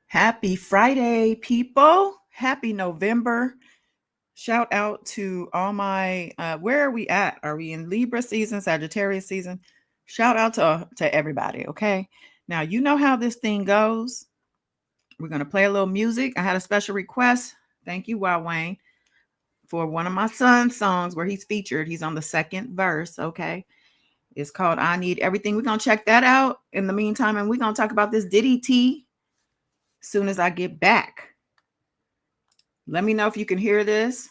Happy Friday, people. Happy November. Shout out to all my, where are we at? Are we in Libra season, Sagittarius season? Shout out to everybody, okay? Now, you know how this thing goes. We're going to play a little music. I had a special request. Thank you, Wild Wayne, for one of my son's songs where he's featured. He's on the second verse, okay? It's called I Need Everything. We're going to check that out in the meantime, and we're going to talk about this Diddy tea soon as I get back. Let me know if you can hear this.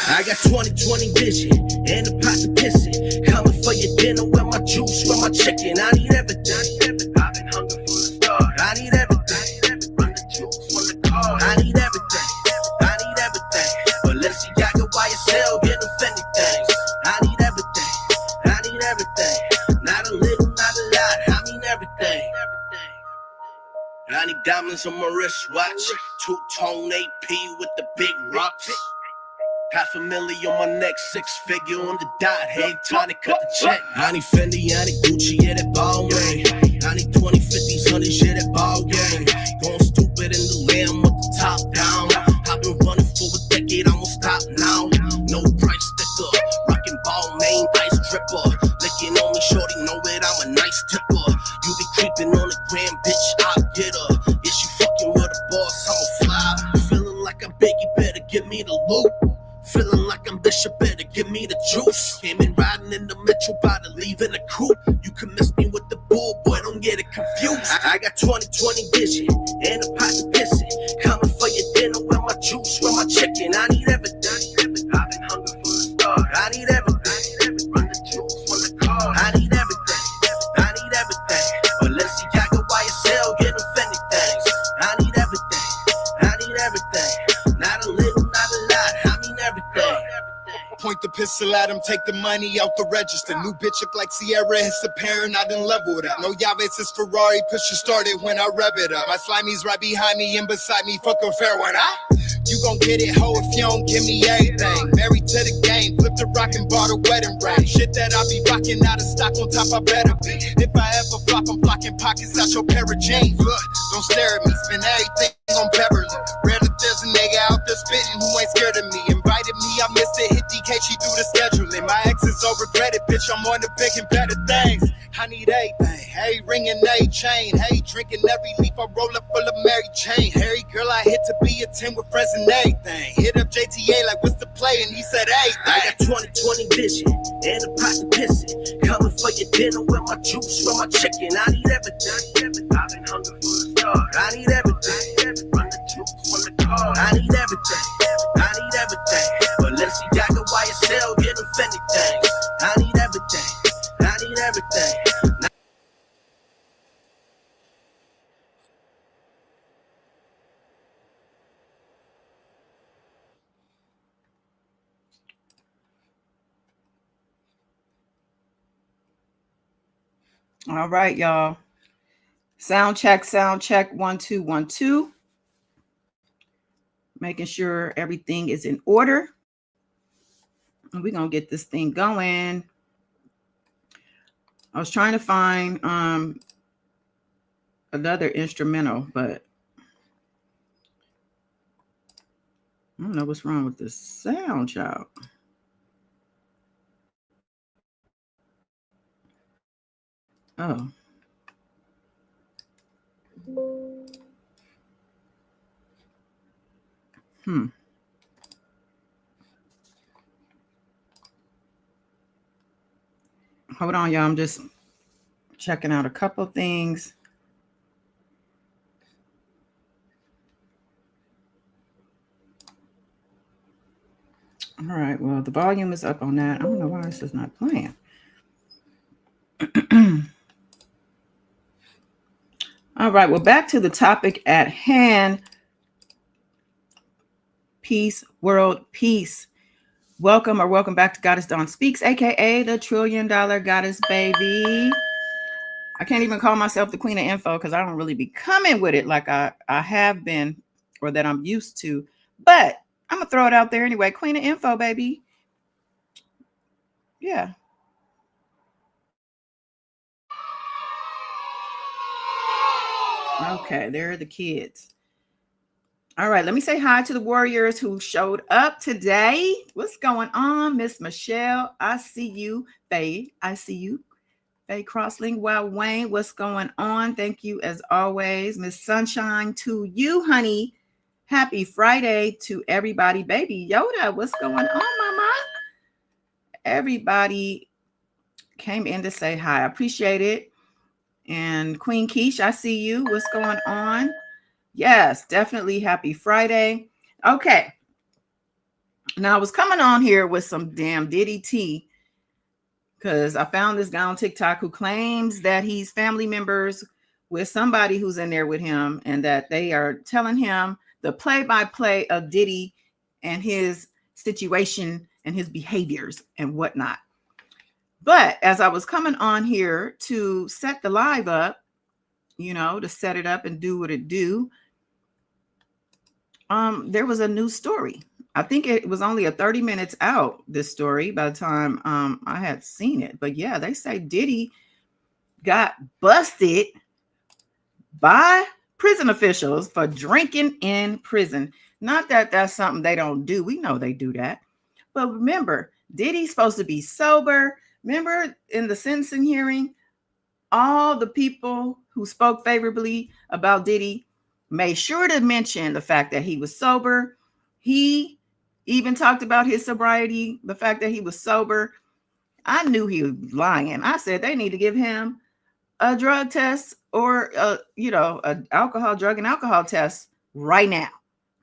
I got 20/20 vision and a pot to pissing. Coming for your dinner with my juice, with my chicken. I need everything. I've been hungry for the start. I need everything. Run the juice, run the car. I need everything. I need everything. But let's see, I go YSL, get offended things. I need everything. I need everything. Not a little, not a lot. I mean everything. I need diamonds on my wristwatch. Two-tone AP with the big rocks. $500,000 on my neck, 6-figure on the dot. Hey, time to cut the check. I need Fendi, I need Gucci, yeah, that ball game. I need 20, 50s, 100s, yeah, that ball game. Going stupid in the lamb with the top down. I've been running for a decade, I won't stop now. No price sticker, rockin' ball main, ice dripper. Licking on me, shorty, know it, I'm a nice tipper. You be creeping on the gram, bitch, I'll get her. Is you fucking with a boss, I'm a fly. Feeling like I'm big, you better give me the loot. Feeling like I'm Bishop, better give me the juice. Came in riding in the Metro by the leaving the coupe. You can miss me with the bull, boy, don't get it confused. I got 20/20 vision and a pot to pissing. Coming for your dinner with my juice, with my chicken. I need everything. I've been hungry for the start. I need everything. Run the juice, run the car. I need everything. I need everything. But let's see, I go YSL, get offended things. I need everything. I need everything. Not a little, not a lot. Everything. Point the pistol at him, take the money out the register. New bitch look like Sierra, it's apparent I done leveled up. No Yaves, it's Ferrari, pusher started when I rev it up. My slimey's right behind me and beside me, fuck a fair one, You gon' get it, ho, if you don't give me everything. Married to the game, flipped the rock and bought a wedding ring. Shit that I be rocking out of stock, on top I better be. If I ever flop, I'm blocking pockets out your pair of jeans. Look, don't stare at me, spend everything on Beverly. Rare that there's a nigga out there spitting who ain't scared of me. Invited me, I missed it, hit DK, she do the scheduling. My ex is all regretted, bitch, I'm on to big and better things. I need everything, hey, ring and a chain. Hey, drinking every leaf, I roll up full of Mary Jane. Harry girl, I hit to be a 10 with friends and everything. Hit up JTA like, what's the play? And he said, hey, I got 20/20 vision and a pot to pissing. Coming for your dinner with my juice, with my chicken. I need everything. I've been hungry for the start. I need everything. Run the juice, run the car. I need everything. I need everything. But let's see, I go YSL, get offended things. I need everything. I need everything. All right, y'all. Sound check, 1 2 1 2. Making sure everything is in order. And we're gonna get this thing going. I was trying to find another instrumental, but I don't know what's wrong with this sound, child. Oh. Hold on, y'all. I'm just checking out a couple things. All right. Well, the volume is up on that. I don't know why this is not playing. All right. Well, back to the topic at hand. Peace, world peace. Welcome back to Goddess Dawn Speaks, aka the $1 trillion goddess baby. I can't even call myself the queen of info because I don't really be coming with it like I have been or that I'm used to. But I'm going to throw it out there anyway. Queen of info, baby. Yeah. Okay, there are the kids. All right, let me say hi to the warriors who showed up today. What's going on, Miss Michelle? I see you. Faye, I see you. Faye Crosslink, Wild Wayne, what's going on? Thank you as always. Miss Sunshine to you, honey. Happy Friday to everybody. Baby Yoda, what's going on, mama? Everybody came in to say hi. I appreciate it. And Queen Keish, I see you. What's going on? Yes, definitely happy Friday. Okay. Now I was coming on here with some damn Diddy tea because I found this guy on TikTok who claims that he's family members with somebody who's in there with him and that they are telling him the play-by-play of Diddy and his situation and his behaviors and whatnot. But as I was coming on here to set the live up, to set it up and do what it do, there was a new story. I think it was only a 30 minutes out, this story, by the time I had seen it. But yeah, they say Diddy got busted by prison officials for drinking in prison. Not that that's something they don't do. We know they do that. But remember, Diddy's supposed to be sober. Remember in the sentencing hearing, all the people who spoke favorably about Diddy made sure to mention the fact that he was sober. He even talked about his sobriety, the fact that he was sober. I knew he was lying. I said they need to give him a drug test or an alcohol, drug and alcohol test right now.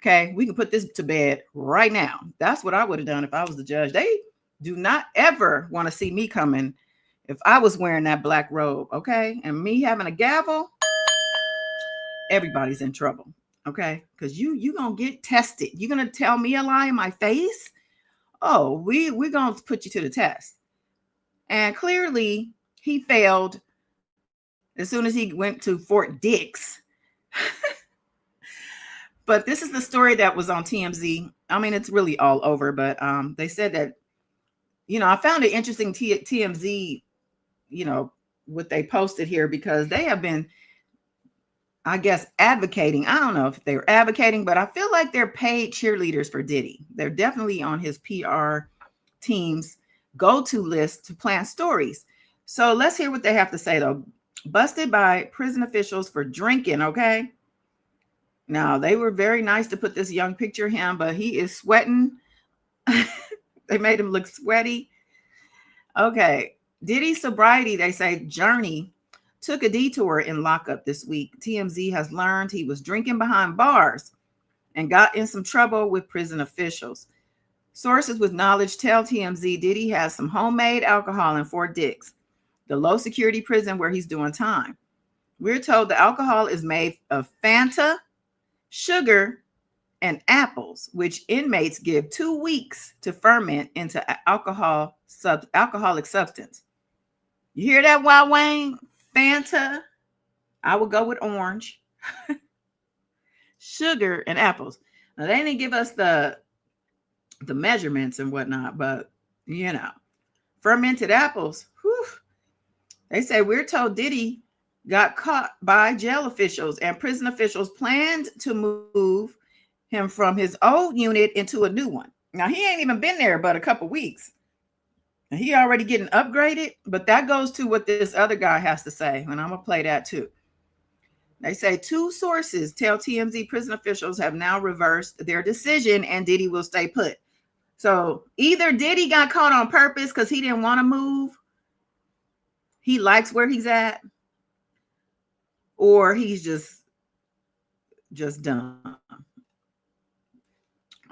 Okay, we can put this to bed right now. That's what I would have done if I was the judge. They do not ever want to see me coming if I was wearing that black robe, okay? And me having a gavel, everybody's in trouble, okay? Because you gonna get tested. You're gonna tell me a lie in my face? Oh, we're gonna put you to the test. And clearly he failed as soon as he went to Fort Dix. But this is the story that was on TMZ. I mean, it's really all over, but they said that, I found it interesting, TMZ, what they posted here, because they have been, I guess, advocating. I don't know if they were advocating, but I feel like they're paid cheerleaders for Diddy. They're definitely on his PR team's go-to list to plant stories. So let's hear what they have to say, though. Busted by prison officials for drinking, okay? Now, they were very nice to put this young picture of him, but he is sweating. They made him look sweaty. Okay. Diddy's sobriety, they say, journey took a detour in lockup this week. TMZ has learned he was drinking behind bars and got in some trouble with prison officials. Sources with knowledge tell TMZ Diddy has some homemade alcohol in Fort Dix, the low security prison where he's doing time. We're told the alcohol is made of Fanta, sugar, and apples, which inmates give 2 weeks to ferment into alcoholic substance. You hear that, Wild Wayne? Fanta, I would go with orange, sugar, and apples. Now, they didn't give us the measurements and whatnot, but fermented apples. Whew. They say we're told Diddy got caught by jail officials, and prison officials planned to move him from his old unit into a new one. Now, he ain't even been there but a couple weeks. He already getting upgraded, but that goes to what this other guy has to say, and I'm going to play that too. They say 2 sources tell TMZ prison officials have now reversed their decision and Diddy will stay put. So either Diddy got caught on purpose because he didn't want to move, he likes where he's at, or he's just dumb.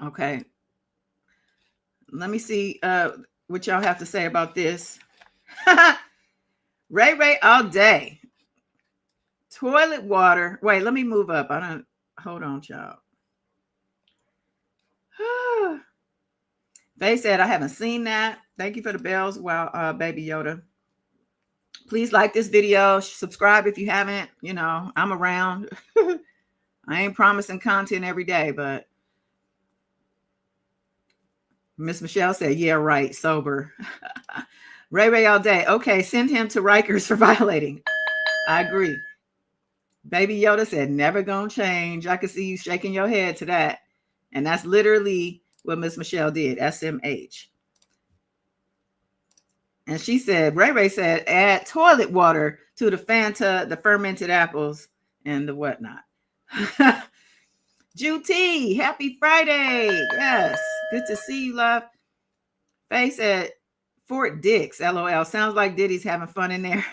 Okay. Let me see what y'all have to say about this. Ray all day. Toilet water. Wait, let me move up. Hold on, y'all. They said I haven't seen that. Thank you for the bells. Wow, Baby Yoda. Please like this video, subscribe if you haven't. You know, I'm around. I ain't promising content every day, but Miss Michelle said, yeah, right, sober. Ray Ray all day. Okay, send him to Rikers for violating. I agree. Baby Yoda said, never gonna change. I can see you shaking your head to that. And that's literally what Miss Michelle did, SMH. And she said, Ray Ray said, add toilet water to the Fanta, the fermented apples, and the whatnot. Juti, happy Friday. Yes, good to see you, love. Faye said, Fort Dix, LOL. Sounds like Diddy's having fun in there.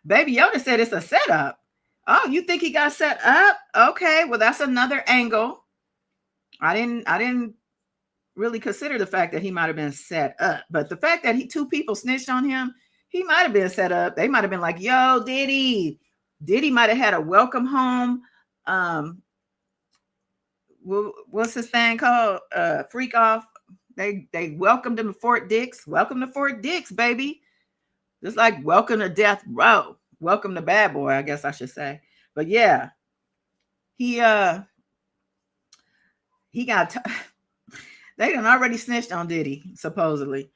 Baby Yoda said it's a setup. Oh, you think he got set up? Okay, well, that's another angle. I didn't really consider the fact that he might have been set up, but the fact that two people snitched on him, he might have been set up. They might have been like, yo, Diddy might have had a welcome home. What's his thing called? Freak off. They welcomed him to Fort Dix. Welcome to Fort Dix, baby. Just like welcome to death row. Welcome to bad boy, I guess I should say. But yeah, he got they done already snitched on Diddy, supposedly.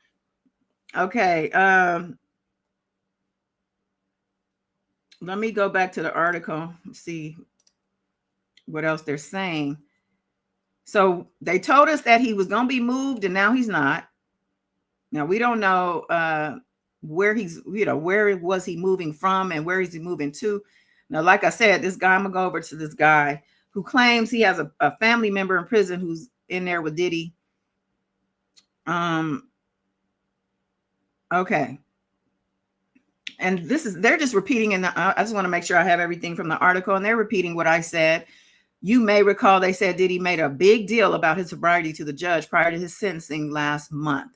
Okay. Let me go back to the article and see what else they're saying. So they told us that he was going to be moved, and now he's not. Now we don't know where he's, where was he moving from and where is he moving to. Now, like I said, this guy, I'm going to go over to this guy who claims he has a family member in prison who's in there with Diddy. Okay. And they're just repeating, and I just want to make sure I have everything from the article, and they're repeating what I said. You may recall they said Diddy made a big deal about his sobriety to the judge prior to his sentencing last month,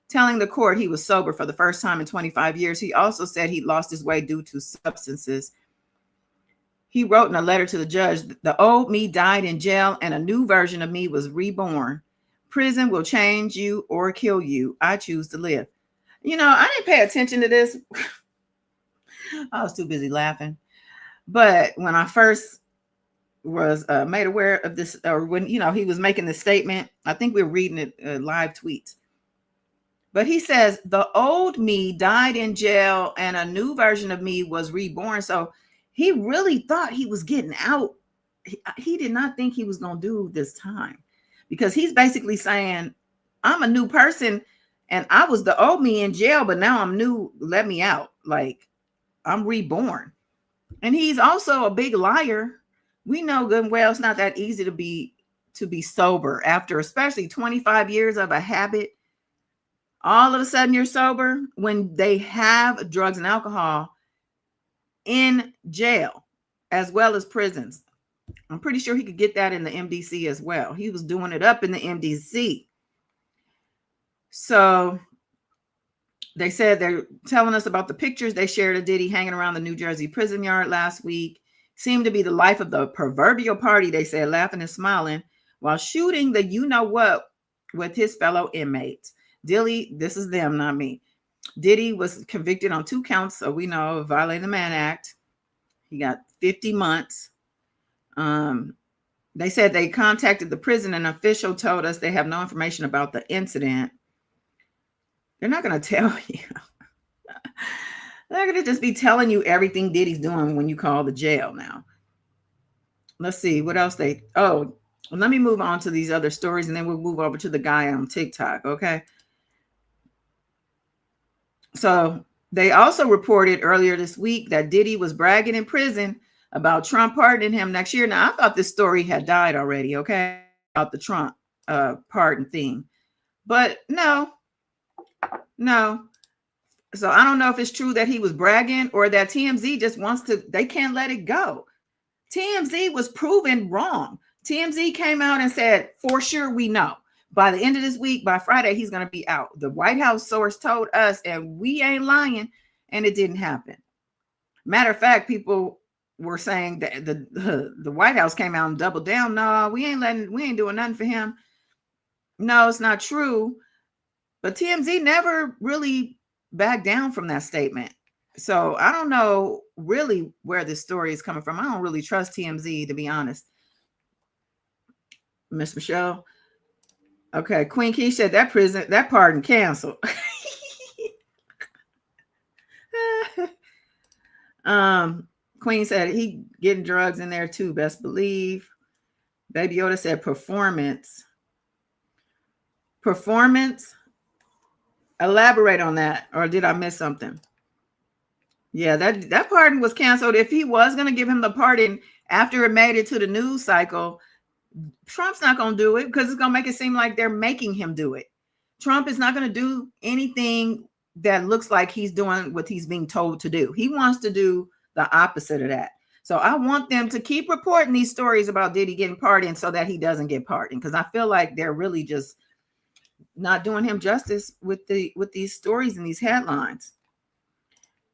telling the court he was sober for the first time in 25 years. He also said he lost his way due to substances. He wrote in a letter to the judge, the old me died in jail and a new version of me was reborn. Prison will change you or kill you. I choose to live. You know, I didn't pay attention to this. I was too busy laughing. But when I first was made aware of this, or when, he was making this statement, I think we were reading it live tweets. But he says, the old me died in jail and a new version of me was reborn. So he really thought he was getting out. He did not think he was going to do this time, because he's basically saying, I'm a new person and I was the old me in jail, but now I'm new. Let me out. Like, I'm reborn. And he's also a big liar. We know good and well it's not that easy to be sober after especially 25 years of a habit. All of a sudden you're sober when they have drugs and alcohol in jail as well as prisons. I'm pretty sure he could get that in the MDC as well. He was doing it up in the MDC. So they said they're telling us about the pictures they shared of Diddy hanging around the New Jersey prison yard last week. Seemed to be the life of the proverbial party, they said, laughing and smiling while shooting the you-know-what with his fellow inmates. Diddy, this is them, not me. Diddy was convicted on 2 counts, so we know, of violating the Mann Act. He got 50 months. They said they contacted the prison. An official told us they have no information about the incident. They're not going to tell you. They're going to just be telling you everything Diddy's doing when you call the jail now. Let's see what else let me move on to these other stories, and then we'll move over to the guy on TikTok, okay? So they also reported earlier this week that Diddy was bragging in prison about Trump pardoning him next year. Now, I thought this story had died already, okay, about the Trump pardon thing. But no. So I don't know if it's true that he was bragging or that TMZ just they can't let it go. TMZ was proven wrong. TMZ came out and said, for sure, we know. By the end of this week, by Friday, he's going to be out. The White House source told us, and we ain't lying, and it didn't happen. Matter of fact, people were saying that the White House came out and doubled down. No, we ain't doing nothing for him. No, it's not true. But TMZ never really back down from that statement. So I don't know really where this story is coming from. I don't really trust TMZ, to be honest. Miss Michelle. Okay, Queen Key said that pardon canceled. Queen said he getting drugs in there too, best believe. Baby Yoda said performance. Performance? Elaborate on that, or did I miss something? Yeah, that pardon was canceled. If he was going to give him the pardon after it made it to the news cycle, Trump's not going to do it because it's going to make it seem like they're making him do it. Trump is not going to do anything that looks like he's doing what he's being told to do. He wants to do the opposite of that. So I want them to keep reporting these stories about Diddy getting pardoned so that he doesn't get pardoned, because I feel like they're really just not doing him justice with these stories and these headlines.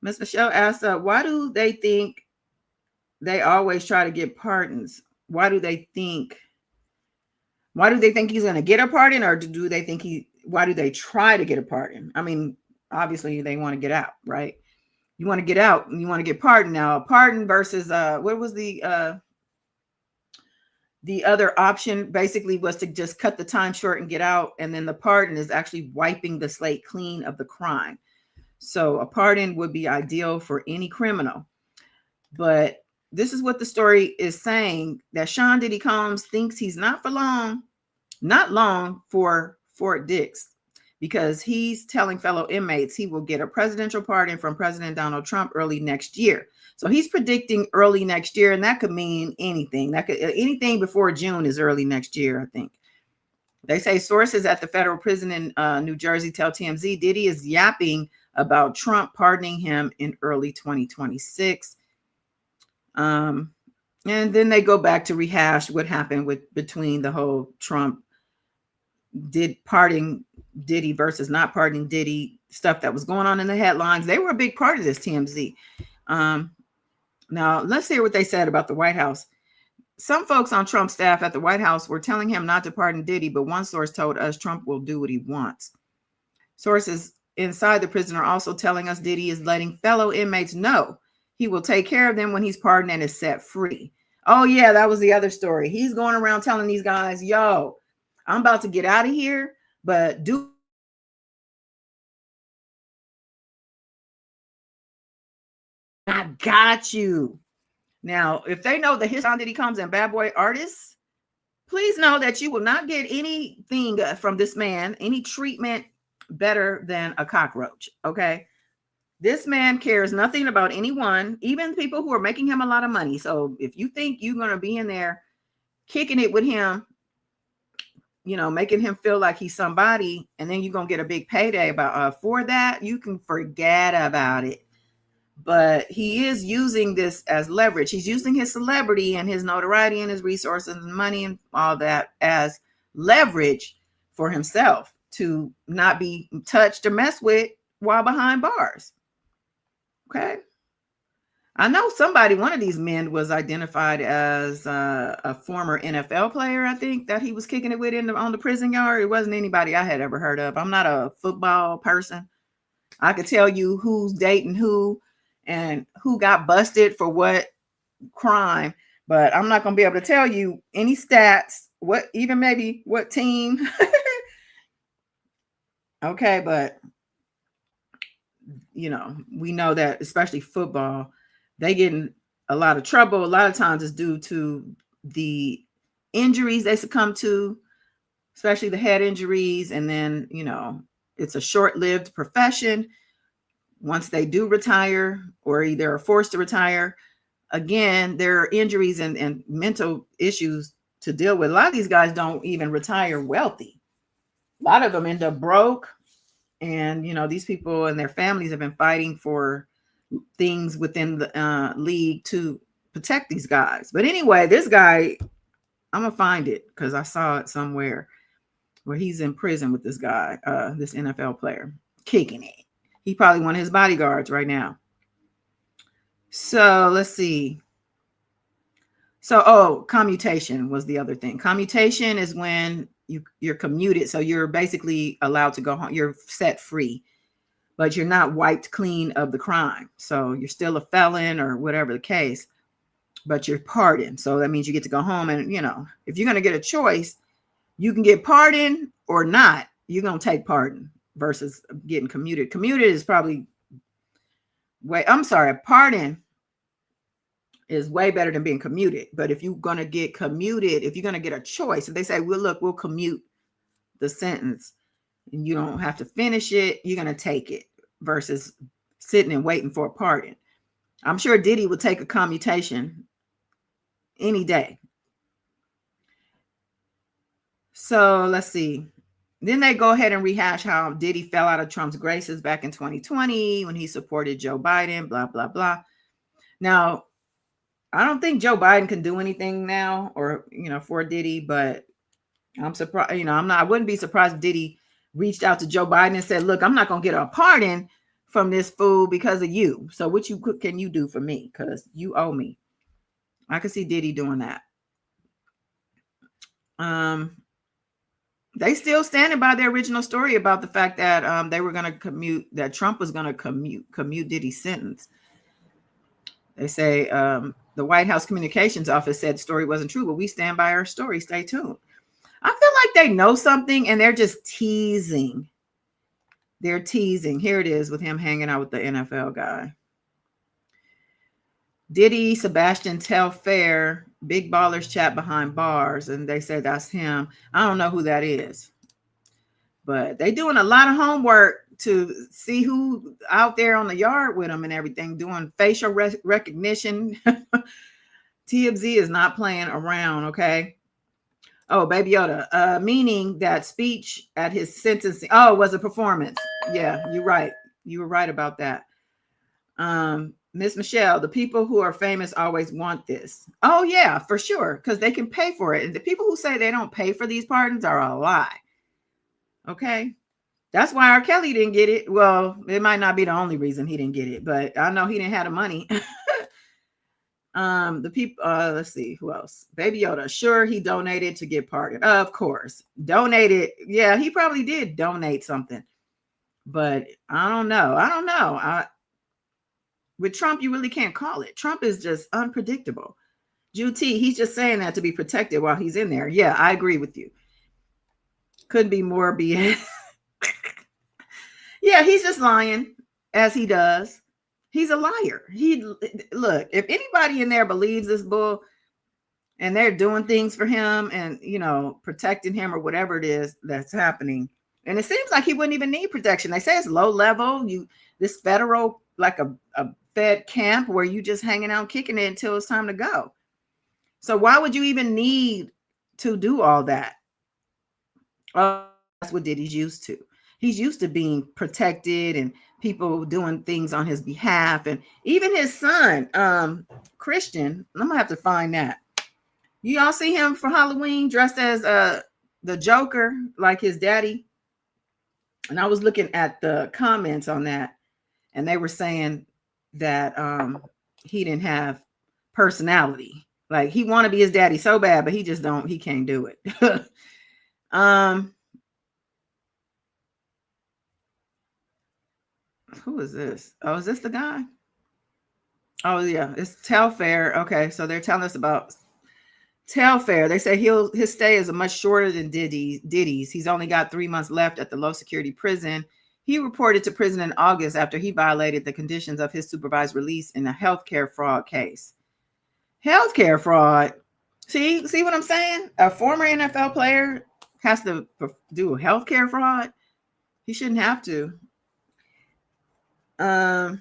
Miss Michelle asked, why do they think they always try to get pardons? Why do they think he's going to get a pardon, or do they think why do they try to get a pardon? I mean, obviously they want to get out, right? You want to get out and you want to get pardoned. Now, a pardon versus what was the other option? Basically was to just cut the time short and get out, and then the pardon is actually wiping the slate clean of the crime. So a pardon would be ideal for any criminal. But this is what the story is saying, that Sean Diddy Combs thinks he's not long for Fort Dix, because he's telling fellow inmates he will get a presidential pardon from President Donald Trump early next year. So he's predicting early next year, and that could mean anything. Anything before June is early next year, I think. They say sources at the federal prison in New Jersey tell TMZ Diddy is yapping about Trump pardoning him in early 2026. And then they go back to rehash what happened between the whole Trump pardoning Diddy versus not pardoning Diddy stuff that was going on in the headlines. They were a big part of this, TMZ. Now, let's hear what they said about the White House. Some folks on Trump's staff at the White House were telling him not to pardon Diddy, but one source told us Trump will do what he wants. Sources inside the prison are also telling us Diddy is letting fellow inmates know he will take care of them when he's pardoned and is set free. Oh, yeah, that was the other story. He's going around telling these guys, yo, I'm about to get out of here, but I got you. Now, if they know the history that he comes in Bad Boy artists, please know that you will not get anything from this man, any treatment better than a cockroach, okay? This man cares nothing about anyone, even people who are making him a lot of money. So if you think you're going to be in there kicking it with him, making him feel like he's somebody, and then you're going to get a big payday for that, you can forget about it. But he is using this as leverage. He's using his celebrity and his notoriety and his resources and money and all that as leverage for himself to not be touched or messed with while behind bars. Okay. I know one of these men was identified as a former NFL player, I think, that he was kicking it with on the prison yard. It wasn't anybody I had ever heard of. I'm not a football person. I could tell you who's dating who and who got busted for what crime, but I'm not going to be able to tell you any stats, maybe what team. Okay, but we know that especially football, they get in a lot of trouble. A lot of times it's due to the injuries they succumb to, especially the head injuries. And then, it's a short-lived profession. Once they do retire or either are forced to retire, again, there are injuries and mental issues to deal with. A lot of these guys don't even retire wealthy. A lot of them end up broke. And, these people and their families have been fighting for things within the league to protect these guys. But anyway, this guy, I'm going to find it because I saw it somewhere where he's in prison with this guy, this NFL player, kicking it. He probably one of his bodyguards right now. So let's see. So, commutation was the other thing. Commutation is when you're commuted. So you're basically allowed to go home. You're set free. but you're not wiped clean of the crime. So you're still a felon or whatever the case, but you're pardoned. So that means you get to go home. And, if you're going to get a choice, you can get pardoned or not. You're going to take pardon versus getting commuted. Commuted is probably pardon is way better than being commuted. But if you're going to get commuted, if you're going to get a choice, if they say, we'll commute the sentence and you don't have to finish it, you're going to take it versus sitting and waiting for a pardon. I'm sure Diddy would take a commutation any day. So let's see. Then they go ahead and rehash how Diddy fell out of Trump's graces back in 2020 when he supported Joe Biden, blah, blah, blah. Now, I don't think Joe Biden can do anything now or, for Diddy, but I'm surprised, I wouldn't be surprised if Diddy reached out to Joe Biden and said, look, I'm not going to get a pardon from this fool because of you. So what can you do for me? Because you owe me. I could see Diddy doing that. They still standing by their original story about the fact that they were going to that Trump was going to commute Diddy's sentence. They say the White House Communications Office said the story wasn't true, but we stand by our story. Stay tuned. I feel like they know something and they're just teasing. They're teasing. Here it is with him hanging out with the NFL guy. Diddy, Sebastian Telfair, big ballers chat behind bars. And they said that's him. I don't know who that is. But they doing a lot of homework to see who out there on the yard with them and everything, doing facial recognition. TMZ is not playing around, okay? Oh, Baby Yoda, meaning that speech at his sentencing. Oh, it was a performance. Yeah, you're right. You were right about that. Miss Michelle, the people who are famous always want this. Oh, yeah, for sure, because they can pay for it. And the people who say they don't pay for these pardons are a lie. Okay? That's why R. Kelly didn't get it. Well, it might not be the only reason he didn't get it, but I know he didn't have the money. The people, let's see, who else? Baby Yoda, sure, he donated to get pardoned. Of course. Donated. Yeah, he probably did donate something. But I don't know. With Trump, you really can't call it. Trump is just unpredictable. Juti, he's just saying that to be protected while he's in there. Yeah, I agree with you. Couldn't be more BS. Yeah, he's just lying as he does. He's a liar. Look, if anybody in there believes this bull and they're doing things for him and, protecting him or whatever it is that's happening. And it seems like he wouldn't even need protection. They say it's low level. This federal, like a Fed camp where you just hanging out, kicking it until it's time to go. So why would you even need to do all that? Oh, that's what Diddy's used to. He's used to being protected and people doing things on his behalf. And even his son, Christian, I'm gonna have to find that. You all see him for Halloween dressed as the Joker, like his daddy. And I was looking at the comments on that, and they were saying that he didn't have personality. Like he want to be his daddy so bad, but he can't do it. Who is this? Oh, is this the guy? Oh, yeah, it's Telfair. Okay, so they're telling us about Telfair. They say his stay is much shorter than Diddy's. He's only got 3 months left at the low security prison. He reported to prison in August after he violated the conditions of his supervised release in a healthcare fraud case. Healthcare fraud. See what I'm saying? A former NFL player has to do a healthcare fraud. He shouldn't have to. A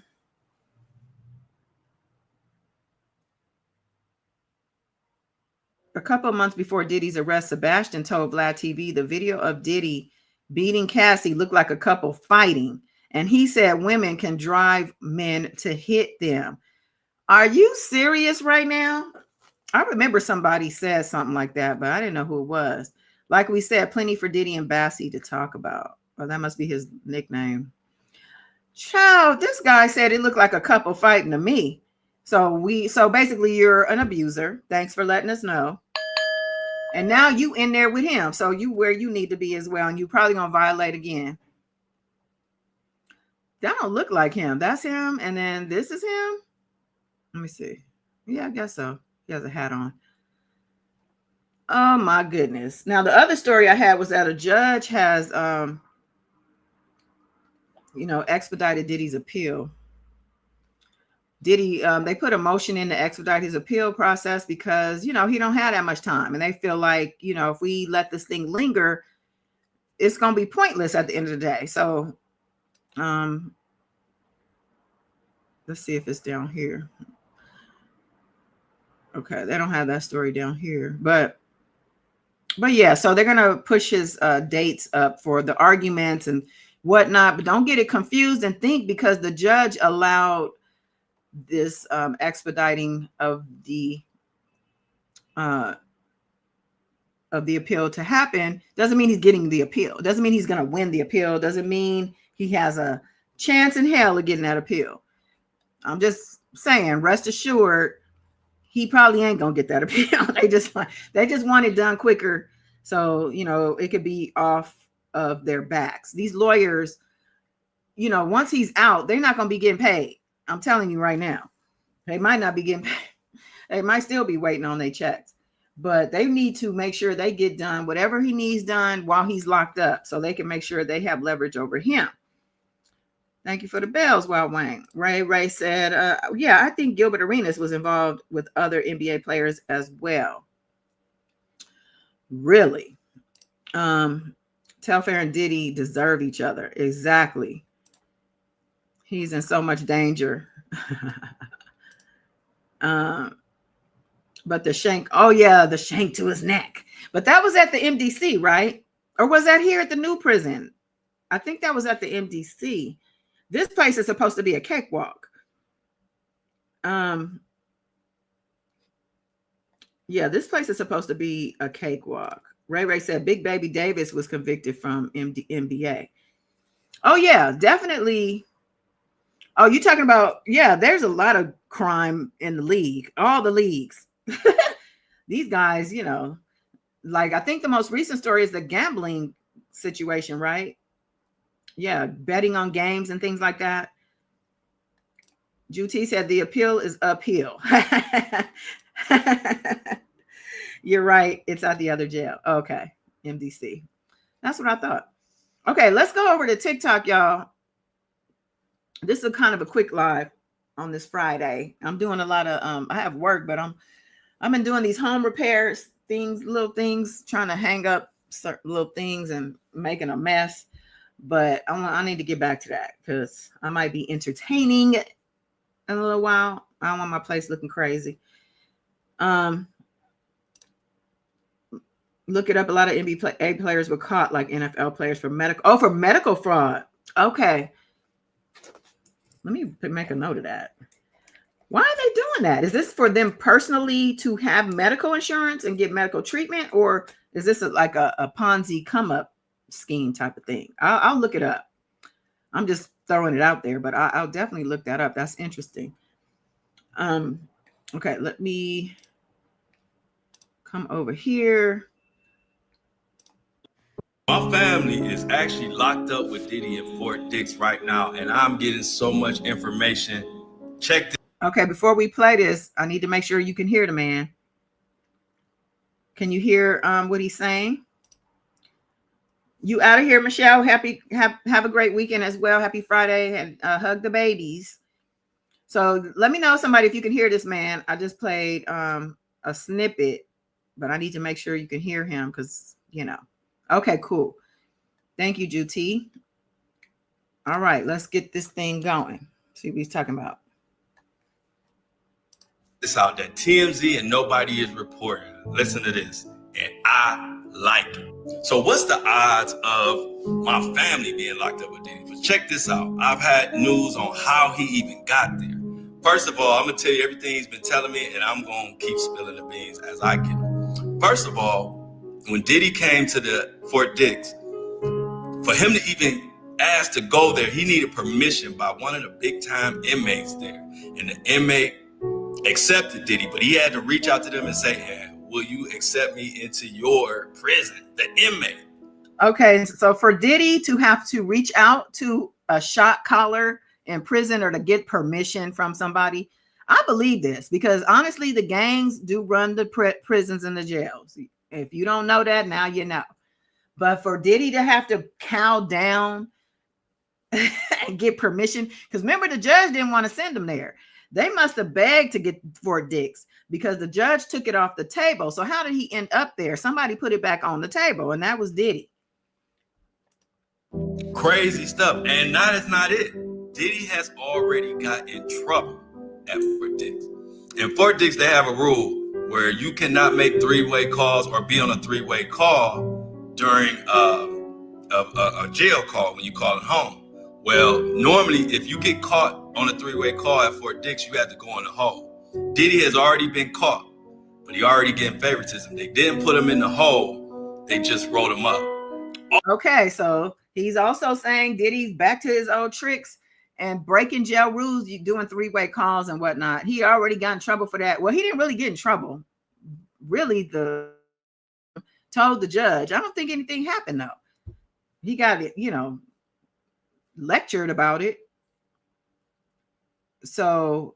couple of months before Diddy's arrest, Sebastian told Vlad TV the video of Diddy beating Cassie looked like a couple fighting. And he said women can drive men to hit them. Are you serious right now? I remember somebody said something like that, but I didn't know who it was. Like we said, plenty for Diddy and Bassie to talk about. Well, that must be his nickname. Child, this guy said it looked like a couple fighting to me. So basically you're an abuser. Thanks for letting us know. And now you in there with him. So you where you need to be as well. And you probably gonna violate again. That don't look like him. That's him. And then this is him. Let me see. Yeah, I guess so. He has a hat on. Oh my goodness. Now the other story I had was that a judge has expedited Diddy's appeal. Diddy, they put a motion in to expedite his appeal process because, he don't have that much time. And they feel like, if we let this thing linger, it's going to be pointless at the end of the day. So let's see if it's down here. Okay, they don't have that story down here. But yeah, so they're going to push his dates up for the arguments and whatnot. But don't get it confused and think because the judge allowed this expediting of the appeal to happen doesn't mean he's getting the appeal. Doesn't mean he's going to win the appeal. Doesn't mean he has a chance in hell of getting that appeal. I'm just saying, rest assured, he probably ain't going to get that appeal. They just want it done quicker. So, it could be off of their backs. These lawyers, once he's out, they're not going to be getting paid. I'm telling you right now, they might not be getting paid. They might still be waiting on their checks, but they need to make sure they get done whatever he needs done while he's locked up so they can make sure they have leverage over him. Thank you for the bells, Wild Wang. Ray said, yeah, I think Gilbert Arenas was involved with other NBA players as well. Really? Telfair and Diddy deserve each other. Exactly. He's in so much danger. But the shank, the shank to his neck. But that was at the MDC, right? Or was that here at the new prison? I think that was at the MDC. This place is supposed to be a cakewalk. This place is supposed to be a cakewalk. Ray said Big Baby Davis was convicted from NBA. Oh, yeah, definitely. Oh, you're talking about, there's a lot of crime in the league, all the leagues. These guys, I think the most recent story is the gambling situation, right? Yeah, betting on games and things like that. Juti said the appeal is uphill. You're right. It's at the other jail. Okay, MDC. That's what I thought. Okay, let's go over to TikTok, y'all. This is kind of a quick live on this Friday. I'm doing a lot of I have work, but I've been doing these home repairs little things, trying to hang up certain little things and making a mess. But I need to get back to that because I might be entertaining in a little while. I don't want my place looking crazy. Look it up. A lot of NBA players were caught, like NFL players, for medical fraud. Okay. Let me make a note of that. Why are they doing that? Is this for them personally to have medical insurance and get medical treatment? Or is this like a Ponzi come up scheme type of thing? I'll look it up. I'm just throwing it out there, but I'll definitely look that up. That's interesting. Okay, let me come over here. My family is actually locked up with Diddy in Fort Dix right now, and I'm getting so much information. Check this. Okay, before we play this, I need to make sure you can hear the man. Can you hear what he's saying? You out of here, Michelle. Have a great weekend as well. Happy Friday, and hug the babies. So let me know, somebody, if you can hear this man. I just played a snippet, but I need to make sure you can hear him because, Okay, cool. Thank you, Juti. All right, let's get this thing going. See what he's talking about. This out that TMZ and nobody is reporting. Listen to this. And I like it. So what's the odds of my family being locked up with Diddy? But check this out. I've had news on how he even got there. First of all, I'm going to tell you everything he's been telling me, and I'm going to keep spilling the beans as I get it. First of all, when Diddy came to the Fort Dix, for him to even ask to go there, he needed permission by one of the big-time inmates there. And the inmate accepted Diddy, but he had to reach out to them and say, hey, will you accept me into your prison, the inmate? Okay, so for Diddy to have to reach out to a shot collar in prison or to get permission from somebody. I believe this because honestly, the gangs do run the prisons and the jails. If you don't know that, now you know. But for Diddy to have to cow down and get permission, because remember, the judge didn't want to send him there. They must have begged to get Fort Dix because the judge took it off the table. So how did he end up there? Somebody put it back on the table, and that was Diddy. Crazy stuff. And that is not it. Diddy has already got in trouble at Fort Dix. In Fort Dix, they have a rule where you cannot make three-way calls or be on a three-way call during a jail call when you call it home. Well, normally, if you get caught on a three-way call at Fort Dix, you have to go in the hole. Diddy has already been caught, but he already getting favoritism. They didn't put him in the hole. They just wrote him up. Okay, so he's also saying Diddy's back to his old tricks and breaking jail rules, you doing three-way calls and whatnot. He already got in trouble for that. Well, he didn't really get in trouble. Really, told the judge. I don't think anything happened, though. He got it, lectured about it. So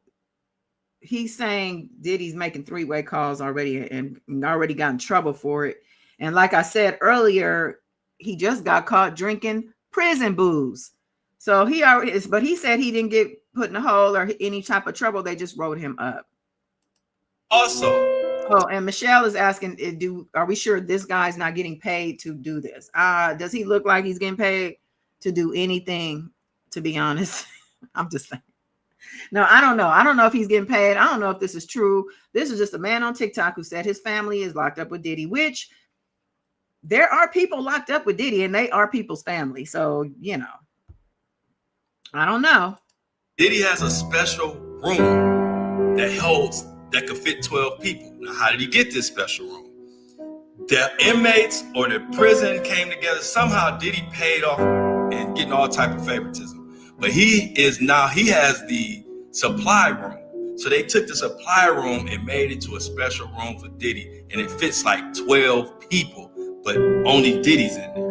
he's saying Diddy's making three-way calls already and already got in trouble for it. And like I said earlier, he just got caught drinking prison booze. So he already is, but he said he didn't get put in a hole or any type of trouble. They just wrote him up. Also, and Michelle is asking, are we sure this guy's not getting paid to do this? Does he look like he's getting paid to do anything, to be honest? I'm just saying. No, I don't know. I don't know if he's getting paid. I don't know if this is true. This is just a man on TikTok who said his family is locked up with Diddy, which there are people locked up with Diddy and they are people's family. So, I don't know. Diddy has a special room that could fit 12 people. Now, how did he get this special room? The inmates or the prison came together. Somehow Diddy paid off and getting all type of favoritism. But he has the supply room. So they took the supply room and made it to a special room for Diddy. And it fits like 12 people, but only Diddy's in there.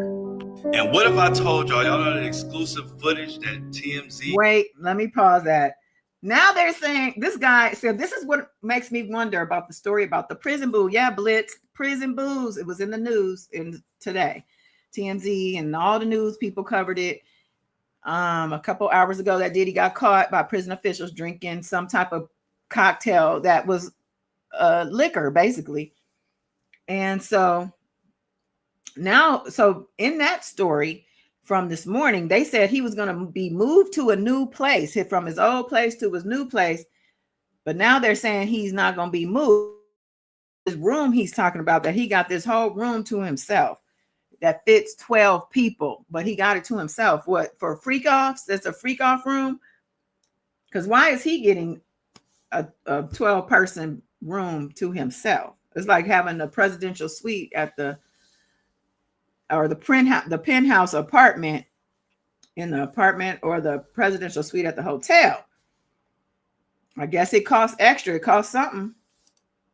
And what if I told y'all know the exclusive footage that TMZ... Wait, let me pause that. Now they're saying this guy, so this is what makes me wonder about the story about the prison boo. Yeah, Blitz, prison booze. It was in the news today. TMZ and all the news people covered it. A couple hours ago that Diddy got caught by prison officials drinking some type of cocktail that was liquor, basically. And so now, in that story from this morning, they said he was going to be moved to a new place, from his old place to his new place. But now they're saying he's not going to be moved. His room he's talking about, that he got this whole room to himself that fits 12 people, but he got it to himself. What, for freak offs? That's a freak off room? Because why is he getting a 12 person room to himself? It's like having a presidential suite at the penthouse apartment in the apartment or the presidential suite at the hotel. I guess it costs extra. It costs something.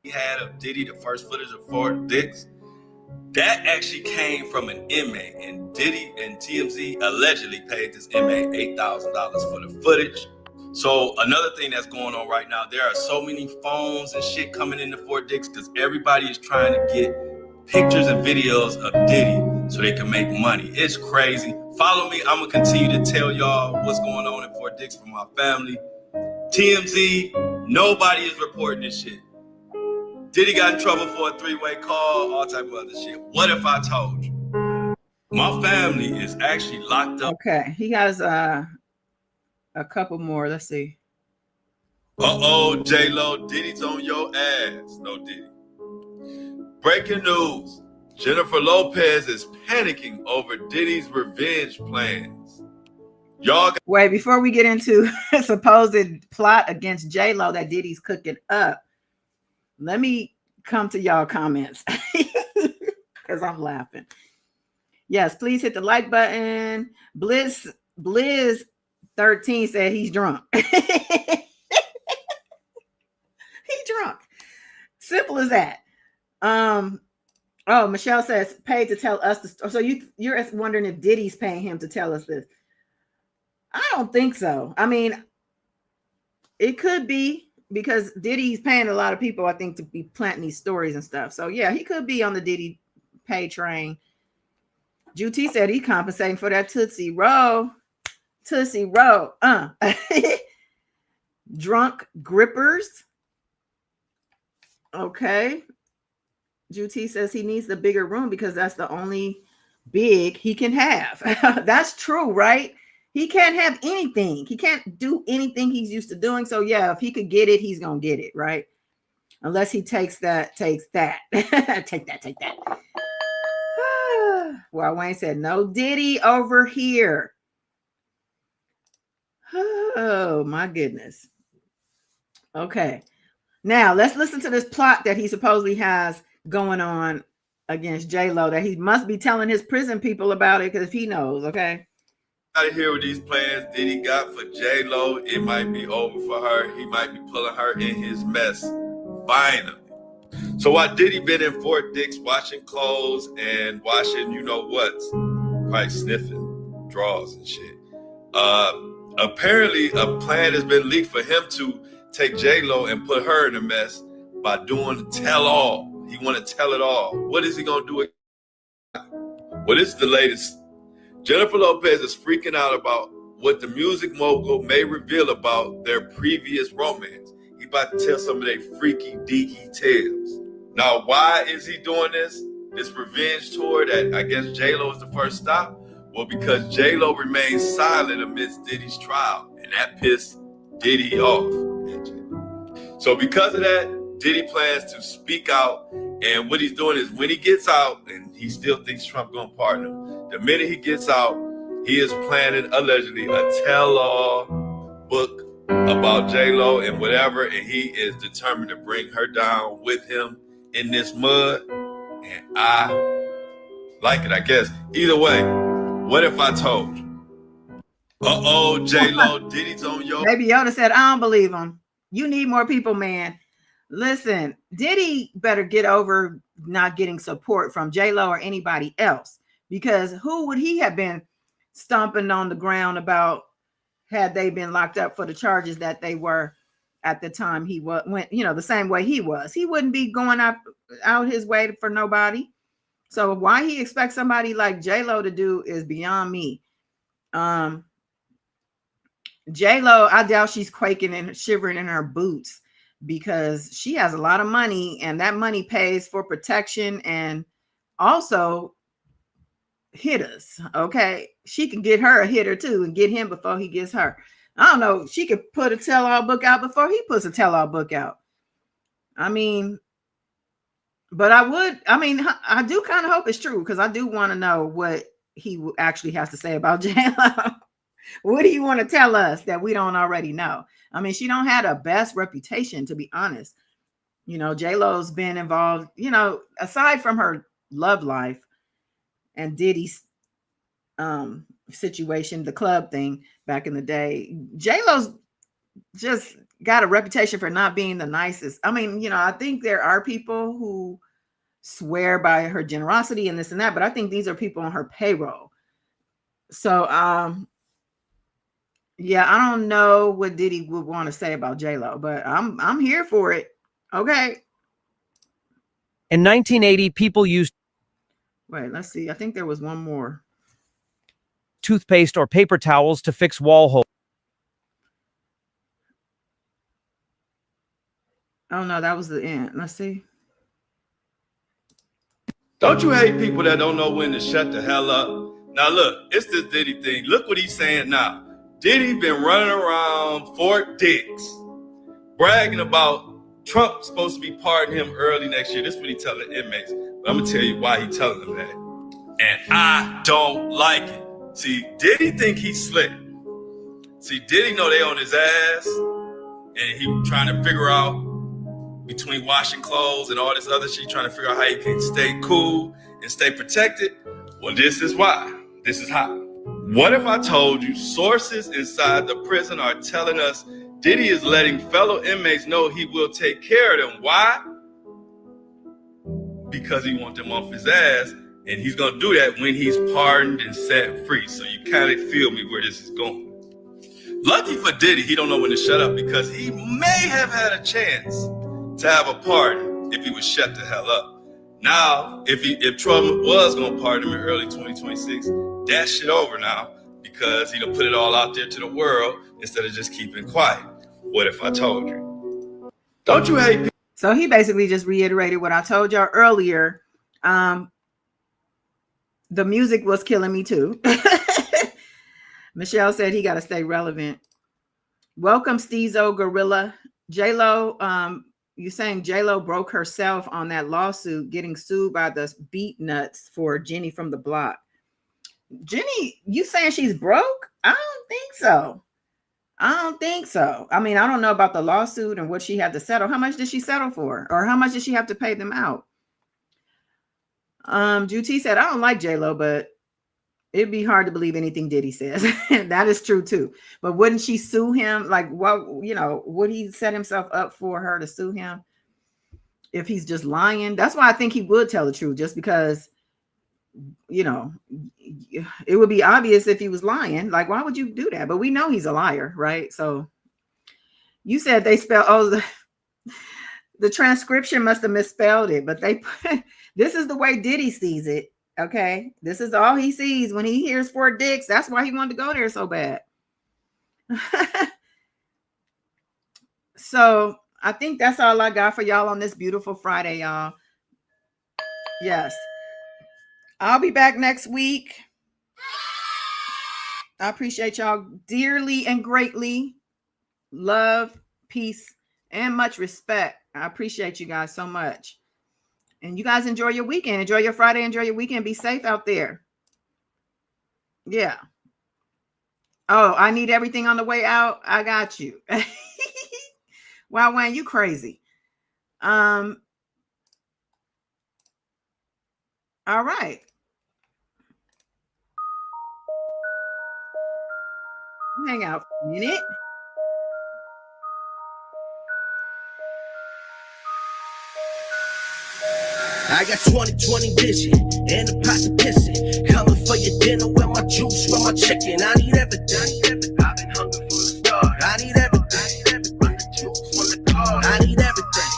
He had of Diddy, the first footage of Fort Dix. That actually came from an inmate, and Diddy and TMZ allegedly paid this inmate $8,000 for the footage. So another thing that's going on right now, there are so many phones and shit coming into Fort Dix because everybody is trying to get pictures and videos of Diddy so they can make money. It's crazy. Follow me. I'm going to continue to tell y'all what's going on in Fort Dix for my family. TMZ, nobody is reporting this shit. Diddy got in trouble for a three-way call, all type of other shit. What if I told you? My family is actually locked up. Okay, he has a couple more. Let's see. Uh-oh, JLo, Diddy's on your ass. No Diddy. Breaking news. Jennifer Lopez is panicking over Diddy's revenge plans. Wait, before we get into a supposed plot against JLo that Diddy's cooking up, let me come to y'all comments because I'm laughing. Yes, please hit the like button. Blizz 13 said he's drunk. He's drunk. Simple as that. Oh, Michelle says paid to tell us the story. So you're wondering if Diddy's paying him to tell us this. I don't think so. I mean, it could be because Diddy's paying a lot of people, I think, to be planting these stories and stuff. So yeah, he could be on the Diddy pay train. Juti said he compensating for that Tootsie Roll. Tootsie Roll. Drunk grippers. Okay. Juti says he needs the bigger room because that's the only big he can have. That's true, right? He can't have anything. He can't do anything he's used to doing. So yeah, if he could get it, he's gonna get it, right? Unless he takes that. take that. Well, Wayne said no Diddy over here. Oh my goodness. Okay. Now let's listen to this plot that he supposedly has going on against JLo that he must be telling his prison people about it because he knows, okay? Out of here with these plans Diddy got for JLo, it might be over for her. He might be pulling her in his mess finally. So while Diddy been in Fort Dix washing clothes and washing you know what's, probably sniffing drawers and shit, apparently a plan has been leaked for him to take JLo and put her in a mess by doing the tell-all. He want to tell it all. What is he going to do? Well, this is the latest. Jennifer Lopez is freaking out about what the music mogul may reveal about their previous romance. He about to tell some of their freaky, deaky tales. Now, why is he doing this? This revenge tour that I guess JLo is the first stop? Well, because JLo remains silent amidst Diddy's trial, and that pissed Diddy off. So because of that, Diddy plans to speak out, and what he's doing is when he gets out, and he still thinks Trump gonna pardon him, the minute he gets out, he is planning allegedly a tell-all book about JLo and whatever, and he is determined to bring her down with him in this mud, and I like it, I guess. Either way, what if I told you? Uh-oh, JLo, Diddy's on your... Maybe Yoda said, I don't believe him. You need more people, man. Listen, Diddy better get over not getting support from JLo or anybody else, because who would he have been stomping on the ground about had they been locked up for the charges that they were at the time he went, the same way he was. He wouldn't be going out his way for nobody. So why he expects somebody like JLo to do is beyond me. JLo, I doubt she's quaking and shivering in her boots because she has a lot of money, and that money pays for protection and also hitters. Okay, she can get her a hitter too and get him before he gets her. I don't know. She could put a tell-all book out before he puts a tell-all book out. I mean, but I do kind of hope it's true because I do want to know what he actually has to say about JLo. What do you want to tell us that we don't already know? I mean, she don't have the best reputation, to be honest. JLo's been involved, aside from her love life and Diddy's situation, the club thing back in the day, JLo's just got a reputation for not being the nicest. I mean, I think there are people who swear by her generosity and this and that, but I think these are people on her payroll. So, yeah, I don't know what Diddy would want to say about JLo, but I'm here for it. Okay. In 1980, people used... Wait, let's see. I think there was one more. ...toothpaste or paper towels to fix wall holes. Oh, no, that was the end. Let's see. Don't you hate people that don't know when to shut the hell up? Now, look, it's this Diddy thing. Look what he's saying now. Diddy been running around Fort Dix, bragging about Trump supposed to be pardoning him early next year. This is what he telling the inmates. But I'm going to tell you why he telling them that. And I don't like it. See, Diddy think he's slick. See, Diddy know they on his ass, and he trying to figure out between washing clothes and all this other shit, trying to figure out how he can stay cool and stay protected. Well, this is why. This is how. What if I told you sources inside the prison are telling us Diddy is letting fellow inmates know he will take care of them? Why? Because he wants them off his ass, and he's going to do that when he's pardoned and set free. So you kind of feel me where this is going. Lucky for Diddy, he don't know when to shut up because he may have had a chance to have a pardon if he was shut the hell up. Now, if Trump was gonna pardon him in early 2026, that shit over now because he done put it all out there to the world instead of just keeping quiet. What if I told you? Don't you hate people? So he basically just reiterated what I told y'all earlier. The music was killing me too. Michelle said he got to stay relevant. Welcome, Steezo Gorilla. JLo, you're saying JLo broke herself on that lawsuit, getting sued by the beat nuts for Jenny from the block. Jenny, you saying she's broke? I don't think so. I mean, I don't know about the lawsuit and what she had to settle. How much did she settle for? Or how much did she have to pay them out? Juti said, I don't like JLo, but it'd be hard to believe anything Diddy says. That is true too. But wouldn't she sue him? Like, what, would he set himself up for her to sue him if he's just lying? That's why I think he would tell the truth, just because, it would be obvious if he was lying. Like, why would you do that? But we know he's a liar, right? So you said they spelled, the transcription must have misspelled it, but this is the way Diddy sees it. Okay, this is all he sees when he hears 4 dicks. That's why he wanted to go there so bad. So I think that's all I got for y'all on this beautiful Friday, y'all. Yes, I'll be back next week. I appreciate y'all dearly and greatly. Love, peace, and much respect. I appreciate you guys so much. And you guys enjoy your weekend. Enjoy your Friday. Enjoy your weekend. Be safe out there. Yeah. Oh, I need everything on the way out. I got you. Wow, Wayne, you crazy. All right. Hang out for a minute. I got 20/20 vision and a pot to pissing. Coming for your dinner with my juice, with my chicken. I need everything. I've been hungry for the start. I need everything. Run the juice, run the car. I need everything.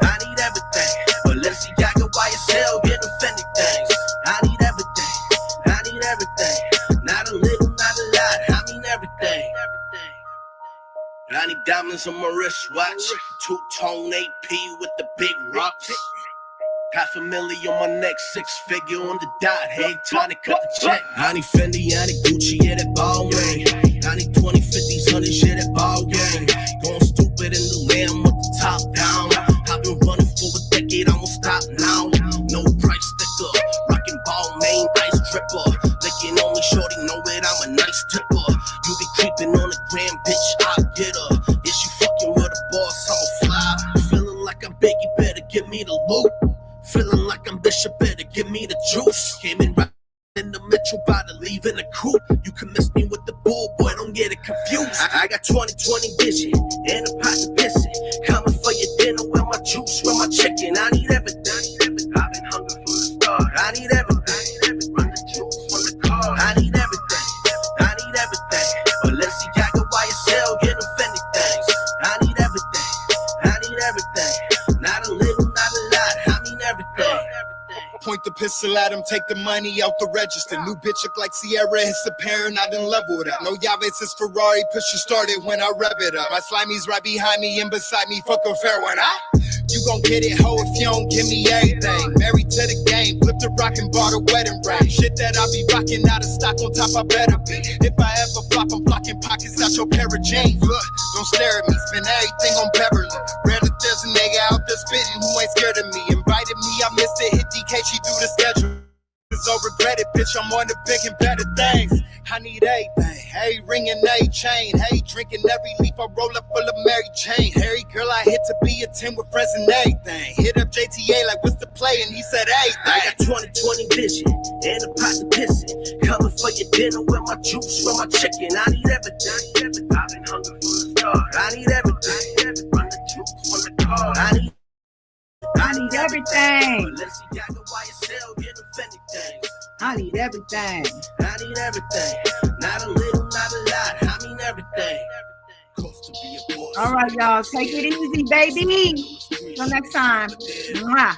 I need everything. But let's see, I go YSL, get offended things. I need everything. I need everything. Not a little, not a lot. I mean everything. I need diamonds on my wristwatch. 2-tone AP with the big rocks. $500,000 on my neck, 6-figure on the dot. Hey, time to cut the check. I need Fendi, I need Gucci, yeah, that ball game. I need 20, 50s, 100s, yeah, that ball game. Going stupid in the lamb with the top down. I've been running for a decade, I won't stop now. No price sticker, rockin' ball main, ice dripper. Licking on me, shorty, know it, I'm a nice tipper. You be creeping on the gram, bitch, I get her. Is you fucking with a boss, I'm a fly. Feeling like I'm big, you better give me the loot. Feeling like I'm Bishop, better give me the juice. Came in right in the metro by the leaving the coupe. You can miss me with the bull, boy, don't get it confused. I got 20/20 vision and a pot to pissing. Coming for your dinner with my juice, with my chicken. I need everything. I've been hungry for the start. I need everything. Run the juice, run the car. I need everything. I need everything. But let's see, I go YSL, get offended things. I need everything. I need everything. Not a little, not a lot. I mean everything. Point the pistol at him, take the money out the register. New bitch look like Sierra, it's apparent I done leveled up. No Yaves, it's Ferrari, push you started when I rev it up. My slimey's right behind me and beside me, fuck a fair one. You gon' get it, ho, if you don't give me everything. Married to the game, flipped the rock and bought a wedding ring. Shit that I be rocking out of stock, on top I better be. If I ever flop, I'm blocking pockets out your pair of jeans. Look, don't stare at me, spend everything on Beverly. Rather there's a nigga out there spitting who ain't scared of me. Invited me, I missed it, hit DK, she do the schedule. So regret it, bitch, I'm on the big and better things. I need everything, hey, ring and a chain. Hey, drinking every leaf, I roll up full of Mary Jane. Harry girl, I hit to be a 10 with friends and everything. Hit up JTA like, what's the play? And he said, hey, I got 20/20 vision and a pot to pissing. Coming for your dinner with my juice, with my chicken. I need everything. I've been hungry for the start. I need everything. Run the juice, run the car. I need need everything. Balenciaga, YSL, get them Fendi things. I need everything. I need everything. Not a little, not a lot. I mean everything. Cost to be a boss. All right, y'all. Take it easy, baby. Till next time. Mwah.